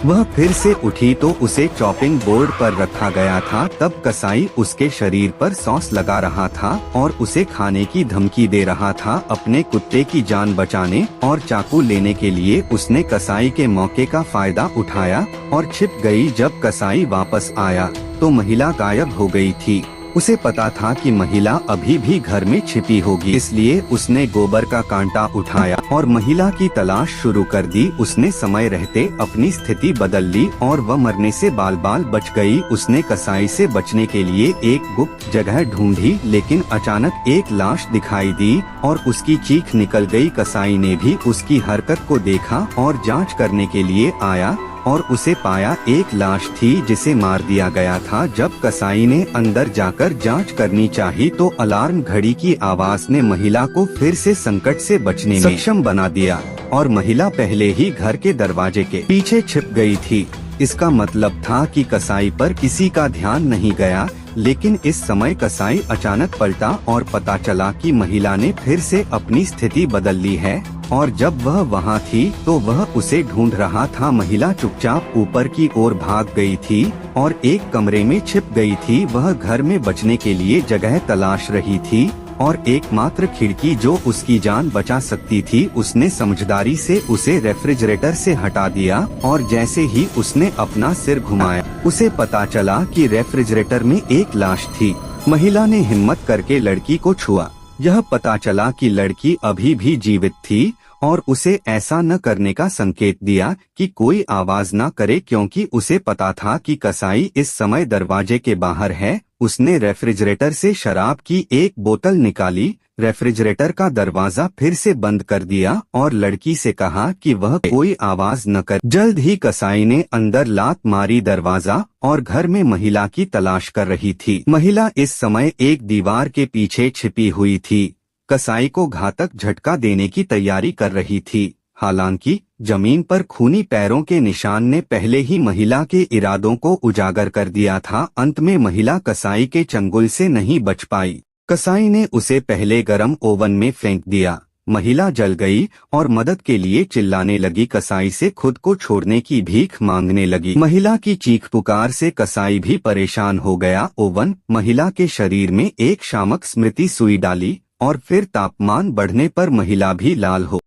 वह फिर से उठी तो उसे चॉपिंग बोर्ड पर रखा गया था। तब कसाई उसके शरीर पर सॉस लगा रहा था और उसे खाने की धमकी दे रहा था। अपने कुत्ते की जान बचाने और चाकू लेने के लिए उसने कसाई के मौके का फायदा उठाया और छिप गई। जब कसाई वापस आया तो महिला गायब हो गई थी। उसे पता था कि महिला अभी भी घर में छिपी होगी, इसलिए उसने गोबर का कांटा उठाया और महिला की तलाश शुरू कर दी। उसने समय रहते अपनी स्थिति बदल ली और वह मरने से बाल बाल बच गई। उसने कसाई से बचने के लिए एक गुप्त जगह ढूंढी, लेकिन अचानक एक लाश दिखाई दी और उसकी चीख निकल गई। कसाई ने भी उसकी हरकत को देखा और जाँच करने के लिए आया और उसे पाया एक लाश थी जिसे मार दिया गया था। जब कसाई ने अंदर जाकर जांच करनी चाहिए तो अलार्म घड़ी की आवाज ने महिला को फिर से संकट से बचने में सक्षम बना दिया और महिला पहले ही घर के दरवाजे के पीछे छिप गई थी। इसका मतलब था कि कसाई पर किसी का ध्यान नहीं गया। लेकिन इस समय कसाई अचानक पलटा और पता चला कि महिला ने फिर से अपनी स्थिति बदल ली है और जब वह वहां थी तो वह उसे ढूंढ रहा था। महिला चुपचाप ऊपर की ओर भाग गई थी और एक कमरे में छिप गई थी। वह घर में बचने के लिए जगह तलाश रही थी और एकमात्र खिड़की जो उसकी जान बचा सकती थी। उसने समझदारी से उसे रेफ्रिजरेटर से हटा दिया और जैसे ही उसने अपना सिर घुमाया उसे पता चला कि रेफ्रिजरेटर में एक लाश थी। महिला ने हिम्मत करके लड़की को छुआ। यह पता चला कि लड़की अभी भी जीवित थी और उसे ऐसा न करने का संकेत दिया कि कोई आवाज न करे, क्योंकि उसे पता था कि कसाई इस समय दरवाजे के बाहर है। उसने रेफ्रिजरेटर से शराब की एक बोतल निकाली, रेफ्रिजरेटर का दरवाजा फिर से बंद कर दिया और लड़की से कहा कि वह कोई आवाज न करे। जल्द ही कसाई ने अंदर लात मारी दरवाजा और घर में महिला की तलाश कर रही थी। महिला इस समय एक दीवार के पीछे छिपी हुई थी, कसाई को घातक झटका देने की तैयारी कर रही थी। हालांकि जमीन पर खूनी पैरों के निशान ने पहले ही महिला के इरादों को उजागर कर दिया था। अंत में महिला कसाई के चंगुल से नहीं बच पाई। कसाई ने उसे पहले गरम ओवन में फेंक दिया। महिला जल गई और मदद के लिए चिल्लाने लगी। कसाई से खुद को छोड़ने की भीख मांगने लगी। महिला की चीख पुकार से कसाई भी परेशान हो गया। ओवन महिला के शरीर में एक शामक स्मृति सुई डाली और फिर तापमान बढ़ने पर महिला भी लाल हो